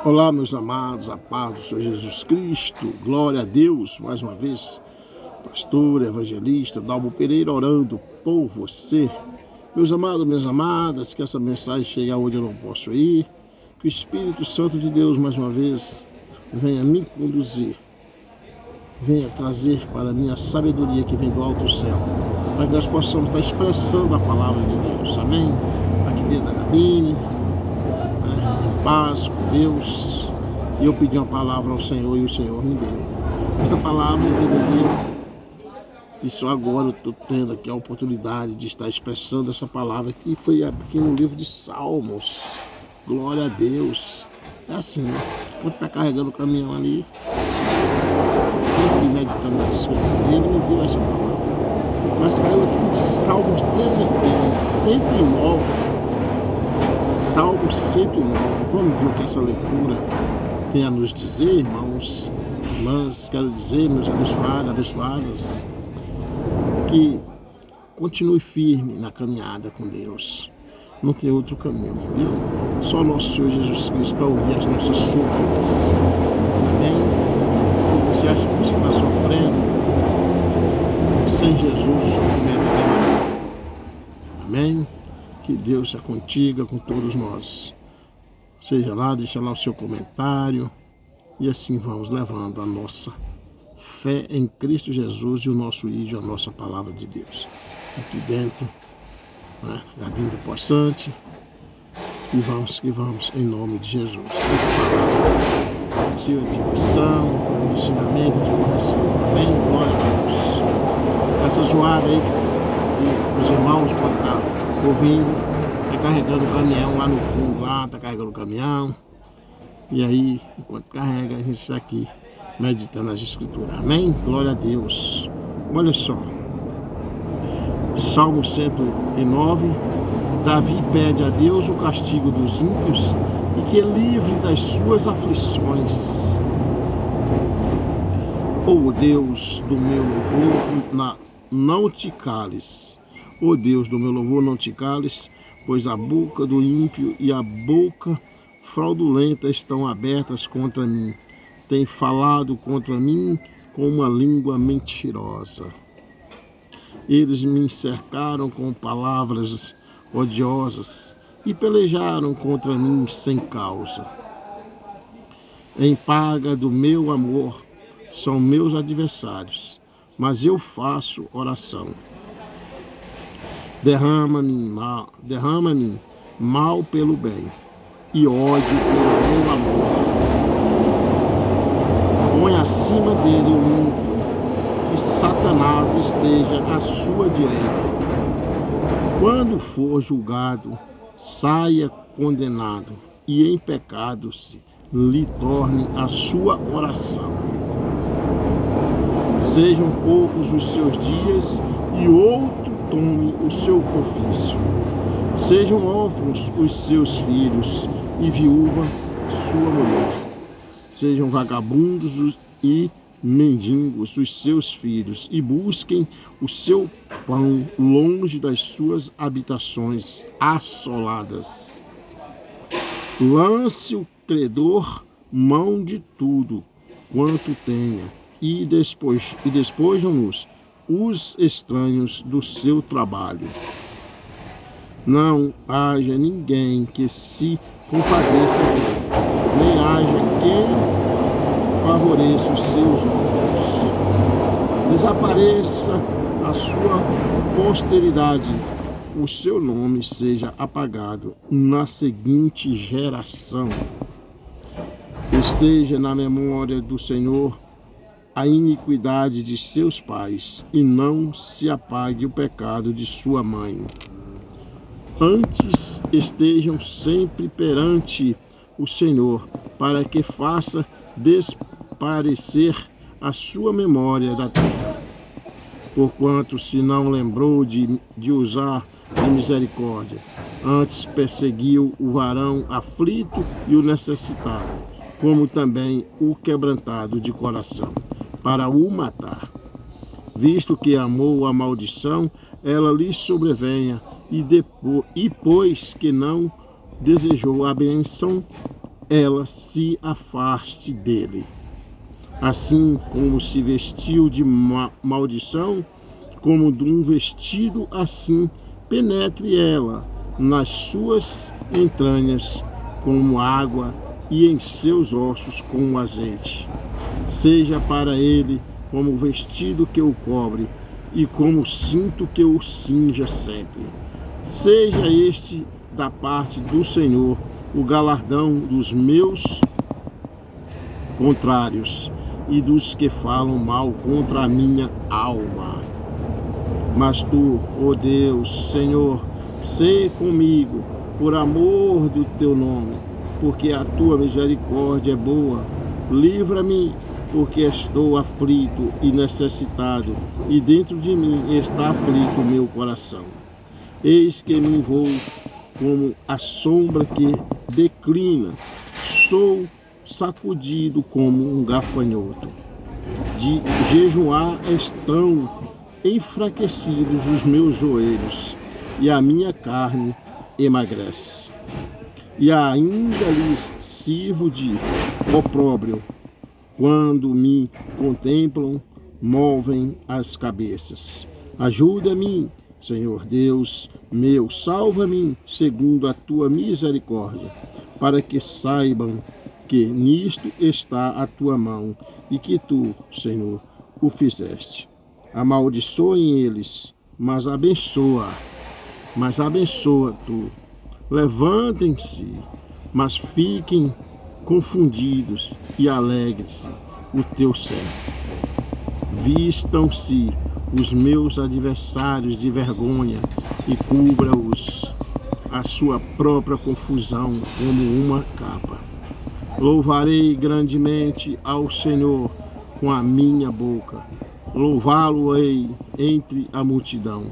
Olá, meus amados, a paz do Senhor Jesus Cristo, glória a Deus, mais uma vez, pastor, evangelista, Dalmo Pereira, orando por você. Meus amados, minhas amadas, que essa mensagem chegue aonde eu não posso ir, que o Espírito Santo de Deus, mais uma vez, venha me conduzir, venha trazer para mim a sabedoria que vem do alto céu, para que nós possamos estar expressando a palavra de Deus, amém? Aqui dentro da cabine, em paz com Deus, e eu pedi uma palavra ao Senhor e o Senhor me deu. Essa palavra Ele me deu, e só agora eu estou tendo aqui a oportunidade de estar expressando essa palavra que foi aqui no livro de Salmos. Glória a Deus. É assim, quando está carregando o caminhão ali, sempre meditando na escritura, Ele me deu essa palavra. Mas caiu aqui em Salmos 109. Salmo 109, vamos ver o que essa leitura tem a nos dizer, irmãos, irmãs, quero dizer, meus abençoados, abençoadas, que continue firme na caminhada com Deus, não tem outro caminho, viu? Só nosso Senhor Jesus Cristo para ouvir as nossas súplicas, amém? Se você acha que você está sofrendo, sem Jesus o sofrimento é amém? Que Deus seja contigo, com todos nós. Seja lá, deixa lá o seu comentário. E assim vamos levando a nossa fé em Cristo Jesus e o nosso ídolo, a nossa palavra de Deus. Aqui dentro, né, Gabinho do Poçante. E vamos, em nome de Jesus. Palavra, seu de missão, ensinamento de correção. Amém? Glória a Deus. Essa zoada aí que os irmãos podem estar ouvindo, carregando o caminhão lá no fundo, lá, tá carregando o caminhão. E aí, enquanto carrega, a gente está aqui meditando as escrituras. Amém? Glória a Deus. Olha só. Salmo 109. Davi pede a Deus o castigo dos ímpios e que livre das suas aflições. Oh Deus do meu louvor, não te cales. Ó Deus do meu louvor, não te cales, pois a boca do ímpio e a boca fraudulenta estão abertas contra mim. Tem falado contra mim com uma língua mentirosa. Eles me cercaram com palavras odiosas e pelejaram contra mim sem causa. Em paga do meu amor são meus adversários, mas eu faço oração. Derrama-me mal pelo bem e ódio pelo meu amor. Põe acima dele o ímpio e Satanás esteja à sua direita. Quando for julgado, saia condenado e em pecado se lhe torne a sua oração. Sejam poucos os seus dias e outro tome o seu ofício. Sejam órfãos os seus filhos e viúva sua mulher. Sejam vagabundos e mendigos os seus filhos e busquem o seu pão longe das suas habitações assoladas. Lance o credor mão de tudo quanto tenha e despojam-nos os estranhos do seu trabalho. Não haja ninguém que se compadeça dele, nem haja quem favoreça os seus órfãos. Desapareça a sua posteridade, o seu nome seja apagado na seguinte geração. Esteja na memória do Senhor a iniquidade de seus pais, e não se apague o pecado de sua mãe. Antes estejam sempre perante o Senhor, para que faça desaparecer a sua memória da terra. Porquanto se não lembrou de usar de misericórdia, antes perseguiu o varão aflito e o necessitado, como também o quebrantado de coração, para o matar. Visto que amou a maldição, ela lhe sobrevenha, e pois que não desejou a bênção, ela se afaste dele. Assim como se vestiu de maldição, como de um vestido, assim penetre ela nas suas entranhas como água e em seus ossos como azeite. Seja para ele como vestido que o cobre e como cinto que o cinja sempre. Seja este da parte do Senhor o galardão dos meus contrários e dos que falam mal contra a minha alma. Mas tu, ó Deus, Senhor, sê comigo, por amor do teu nome, porque a tua misericórdia é boa. Livra-me, porque estou aflito e necessitado, e dentro de mim está aflito o meu coração. Eis que me envolvo como a sombra que declina, sou sacudido como um gafanhoto. De jejuar estão enfraquecidos os meus joelhos, e a minha carne emagrece. E ainda lhes sirvo de opróbrio. Quando me contemplam, movem as cabeças. Ajuda-me, Senhor Deus meu, salva-me segundo a tua misericórdia, para que saibam que nisto está a tua mão e que tu, Senhor, o fizeste. Amaldiçoem eles, mas abençoa tu. Levantem-se, mas fiquem confundidos e alegre-se o teu servo. Vistam-se os meus adversários de vergonha e cubra-os a sua própria confusão como uma capa. Louvarei grandemente ao Senhor com a minha boca. Louvá-lo-ei entre a multidão,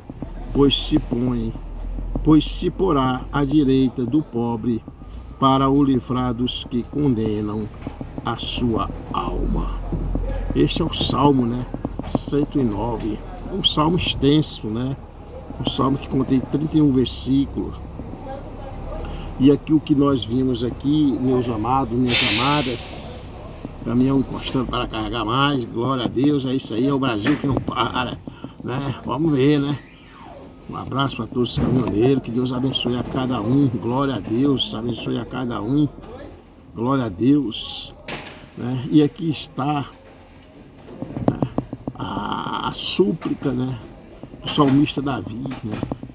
pois se porá à direita do pobre para o livrar dos que condenam a sua alma. Este é o Salmo, 109. É um salmo extenso, Um salmo que contém 31 versículos. E aqui o que nós vimos aqui, meus amados, minhas amadas, caminhão encostando para carregar mais, glória a Deus, é isso aí, é o Brasil que não para, Vamos ver, Um abraço para todos os caminhoneiros, que Deus abençoe a cada um, glória a Deus, abençoe a cada um, glória a Deus, E aqui está a súplica, do salmista Davi,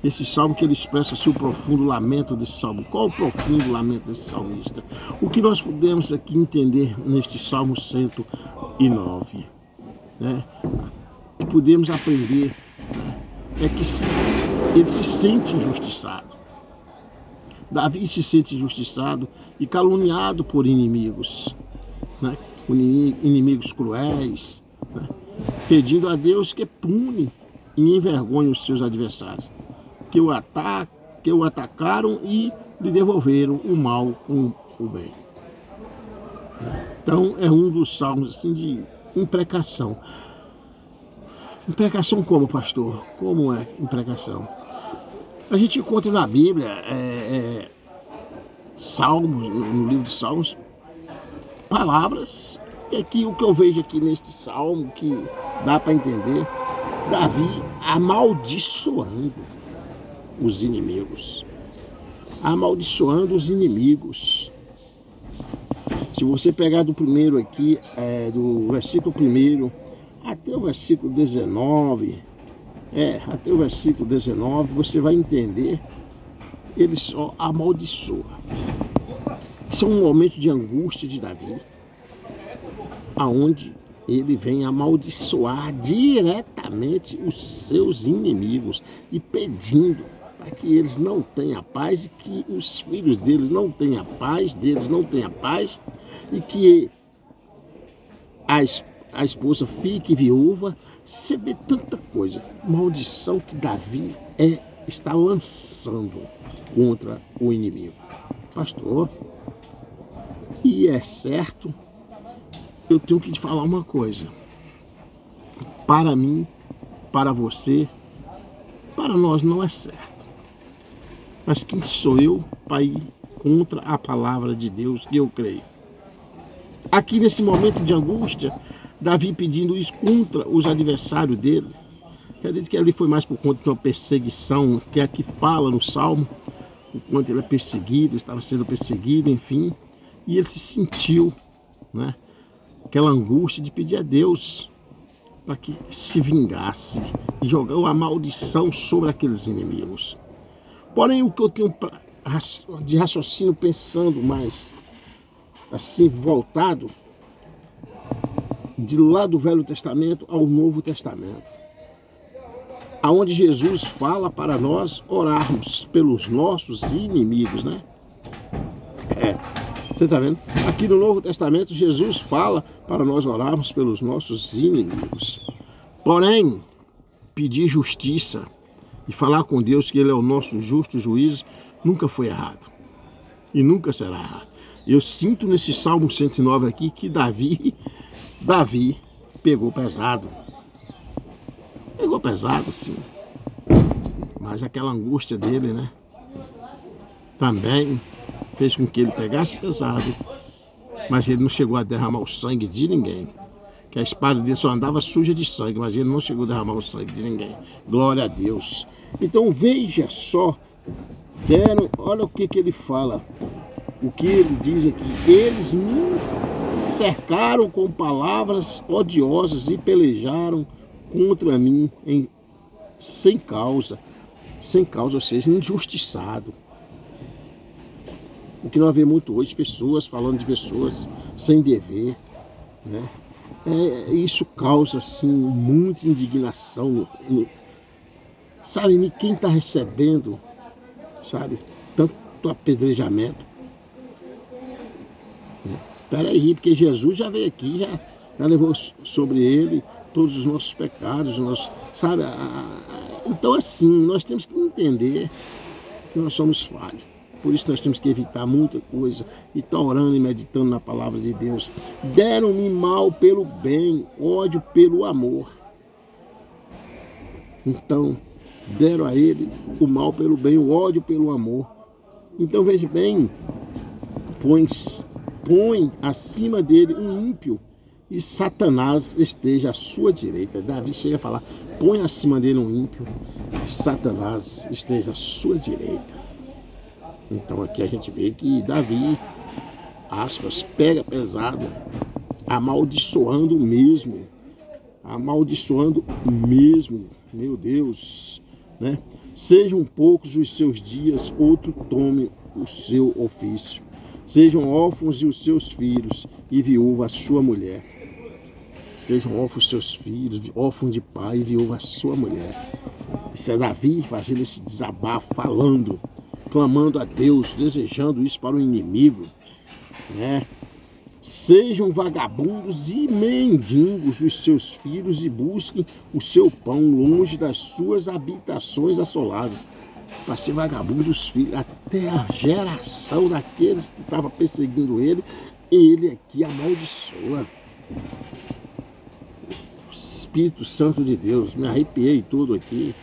Esse salmo que ele expressa o profundo lamento desse salmo. Qual o profundo lamento desse salmista? O que nós podemos aqui entender neste Salmo 109, E podemos aprender, é que ele se sente injustiçado. Davi se sente injustiçado e caluniado por inimigos, por inimigos cruéis, pedindo a Deus que pune e envergonhe os seus adversários, que o atacaram e lhe devolveram o mal com o bem. Então é um dos salmos assim, de imprecação. Imprecação como, pastor? Como é imprecação? A gente encontra na Bíblia salmos, no livro de Salmos, palavras, e aqui o que eu vejo aqui neste salmo, que dá para entender, Davi amaldiçoando os inimigos. Amaldiçoando os inimigos. Se você pegar do primeiro aqui, do versículo 1 até o versículo 19, até o versículo 19, você vai entender, ele só amaldiçoa. Isso é um momento de angústia de Davi, aonde ele vem amaldiçoar diretamente os seus inimigos e pedindo para que eles não tenham paz e que os filhos deles não tenham paz, e que a esposa fique viúva. Você vê tanta coisa, maldição que Davi está lançando contra o inimigo. Pastor, e é certo, eu tenho que te falar uma coisa. Para mim, para você, para nós não é certo. Mas quem sou eu para ir contra a palavra de Deus que eu creio. Aqui nesse momento de angústia, Davi pedindo isso contra os adversários dele. Acredito que ali foi mais por conta de uma perseguição, que aqui fala no Salmo, o quanto ele é perseguido, estava sendo perseguido, enfim. E ele se sentiu, né, aquela angústia de pedir a Deus para que se vingasse e jogar uma maldição sobre aqueles inimigos. Porém, o que eu tenho de raciocínio pensando mais assim, voltado de lá do Velho Testamento ao Novo Testamento, aonde Jesus fala para nós orarmos pelos nossos inimigos, né? Você está vendo? Aqui no Novo Testamento, Jesus fala para nós orarmos pelos nossos inimigos. Porém, pedir justiça e falar com Deus que Ele é o nosso justo juiz nunca foi errado. E nunca será errado. Eu sinto nesse Salmo 109 aqui que Davi pegou pesado. Pegou pesado, sim. Mas aquela angústia dele, né, também fez com que ele pegasse pesado. Mas ele não chegou a derramar o sangue de ninguém. Que a espada dele só andava suja de sangue, mas ele não chegou a derramar o sangue de ninguém. Glória a Deus. Então veja só, olha o que ele fala. O que ele diz aqui: eles me cercaram com palavras odiosas e pelejaram contra mim sem causa, ou seja, injustiçado. O que nós vemos muito hoje, pessoas falando de pessoas sem dever, né? Isso causa assim muita indignação, sabe, quem está recebendo, sabe, tanto apedrejamento. Peraí, porque Jesus já veio aqui, já levou sobre ele todos os nossos pecados, sabe? Então assim, nós temos que entender que nós somos falhos. Por isso nós temos que evitar muita coisa e estar orando e meditando na palavra de Deus. Deram-me mal pelo bem, ódio pelo amor. Então, deram a ele o mal pelo bem, o ódio pelo amor. Então veja bem, põe acima dele um ímpio e Satanás esteja à sua direita. Davi chega a falar: põe acima dele um ímpio e Satanás esteja à sua direita. Então aqui a gente vê que Davi, aspas, pega pesado, amaldiçoando mesmo, meu Deus, né? Sejam poucos os seus dias, outro tome o seu ofício. Sejam órfãos e os seus filhos, e viúva a sua mulher. Sejam órfãos seus filhos, órfãos de pai, e viúva a sua mulher. Isso é Davi fazendo esse desabafo, falando, clamando a Deus, desejando isso para o inimigo, né? Sejam vagabundos e mendigos os seus filhos, e busquem o seu pão longe das suas habitações assoladas. Para ser vagabundo os filhos, até a geração daqueles que estavam perseguindo ele aqui amaldiçoa. Espírito Santo de Deus, me arrepiei tudo aqui.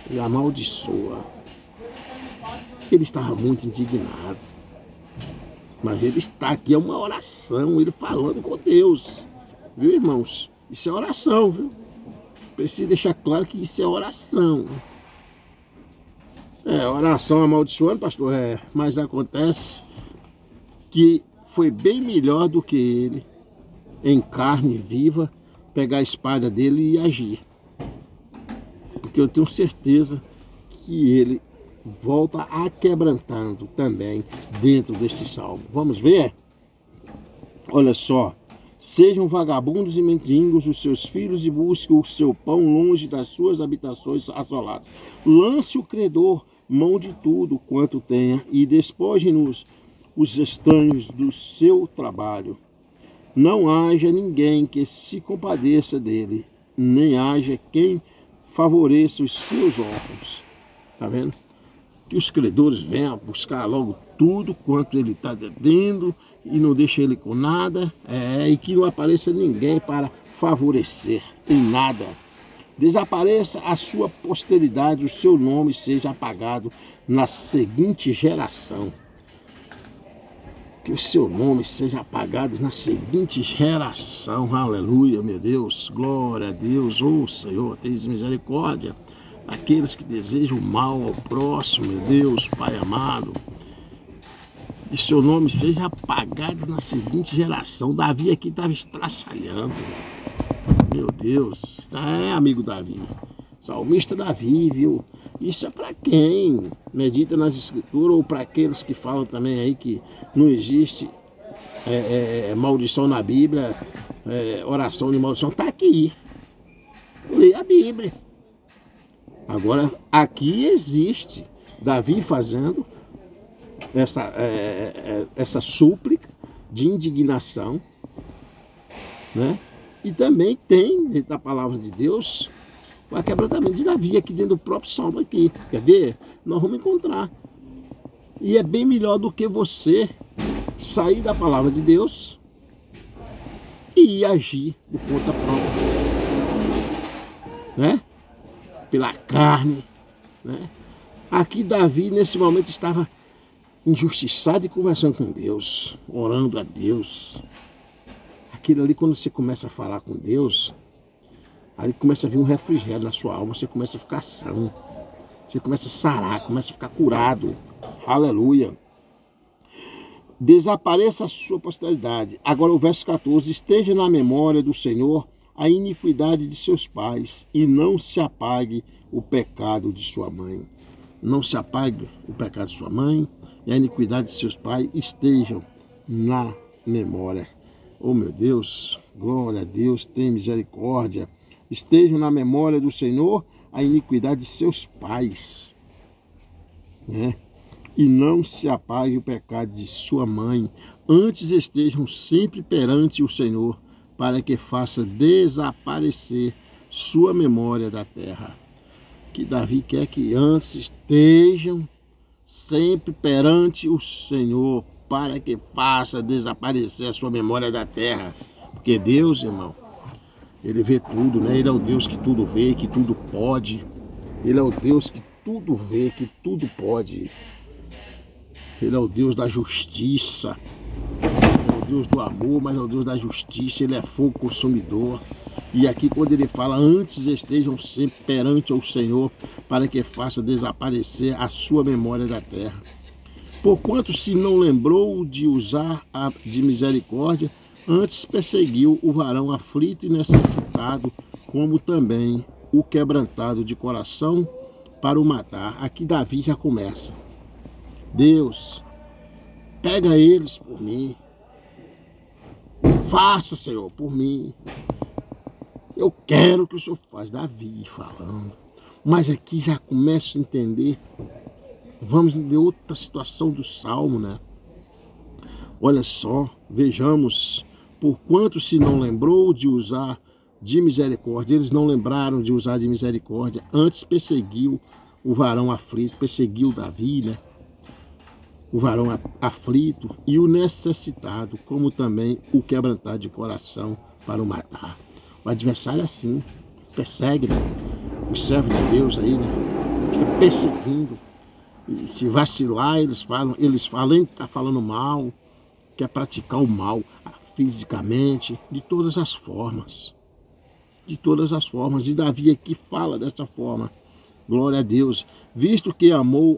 Ele amaldiçoa. Ele estava muito indignado. Mas ele está aqui, é uma oração, ele falando com Deus. Viu, irmãos? Isso é oração, viu? Preciso deixar claro que isso é oração. Oração amaldiçoando, pastor, mas acontece que foi bem melhor do que ele, em carne viva, pegar a espada dele e agir. Porque eu tenho certeza que ele volta aquebrantando também dentro deste salmo. Vamos ver? Olha só. Sejam vagabundos e mendigos os seus filhos, e busquem o seu pão longe das suas habitações assoladas. Lance o credor mão de tudo quanto tenha, e despojem-nos os estanhos do seu trabalho. Não haja ninguém que se compadeça dele, nem haja quem favoreça os seus órfãos. Tá vendo? Que os credores venham buscar logo tudo quanto ele está devendo e não deixe ele com nada, e que não apareça ninguém para favorecer em nada. Desapareça a sua posteridade, o seu nome seja apagado na seguinte geração. que o seu nome seja apagado na seguinte geração. Aleluia, meu Deus, glória a Deus. Ô Senhor, tens misericórdia daqueles que desejam o mal ao próximo, meu Deus, Pai amado. Que seu nome seja apagado na seguinte geração. Davi aqui estava estraçalhando. Meu Deus, amigo Davi, salmista Davi, viu? Isso é para quem medita nas escrituras, ou para aqueles que falam também aí que não existe maldição na Bíblia, oração de maldição. Está aqui, leia a Bíblia. Agora, aqui existe Davi fazendo essa súplica de indignação, né? E também tem, dentro da palavra de Deus, o quebrantamento de Davi aqui dentro do próprio Salmo aqui. Quer ver? Nós vamos encontrar. E é bem melhor do que você sair da palavra de Deus e agir por conta própria, né? Pela carne, né? Aqui Davi, nesse momento, estava injustiçado e conversando com Deus, orando a Deus. Aquilo ali, quando você começa a falar com Deus, aí começa a vir um refrigério na sua alma, você começa a ficar são, você começa a sarar, começa a ficar curado. Aleluia. Desapareça a sua posteridade. Agora o verso 14, esteja na memória do Senhor a iniquidade de seus pais, e não se apague o pecado de sua mãe. Não se apague o pecado de sua mãe, e a iniquidade de seus pais estejam na memória. Oh meu Deus, glória a Deus, tem misericórdia. Estejam na memória do Senhor a iniquidade de seus pais, né? E não se apague o pecado de sua mãe. Antes estejam sempre perante o Senhor, para que faça desaparecer sua memória da terra. Que Davi quer que antes estejam sempre perante o Senhor, para que faça desaparecer a sua memória da terra. Porque Deus, irmão, Ele vê tudo, né? Ele é o Deus que tudo vê, que tudo pode. Ele é o Deus que tudo vê, que tudo pode. Ele é o Deus da justiça. É o Deus do amor, mas é o Deus da justiça. Ele é fogo consumidor. E aqui quando ele fala, antes estejam sempre perante o Senhor, para que faça desaparecer a sua memória da terra. Porquanto se não lembrou de usar de misericórdia, antes perseguiu o varão aflito e necessitado, como também o quebrantado de coração, para o matar. Aqui Davi já começa. Deus, pega eles por mim. Faça, Senhor, por mim. Eu quero que o Senhor faça. Davi falando. Mas aqui já começo a entender. Vamos entender outra situação do Salmo, né? Olha só, vejamos. Porquanto se não lembrou de usar de misericórdia, eles não lembraram de usar de misericórdia, antes perseguiu o varão aflito, perseguiu Davi, né? O varão aflito e o necessitado, como também o quebrantado de coração, para o matar. O adversário é assim, persegue, né? Os servos de Deus aí, né? Fica perseguindo. E se vacilar, eles falam, além de estar falando mal, quer praticar o mal fisicamente, de todas as formas. De todas as formas. E Davi aqui fala dessa forma. Glória a Deus. Visto que amou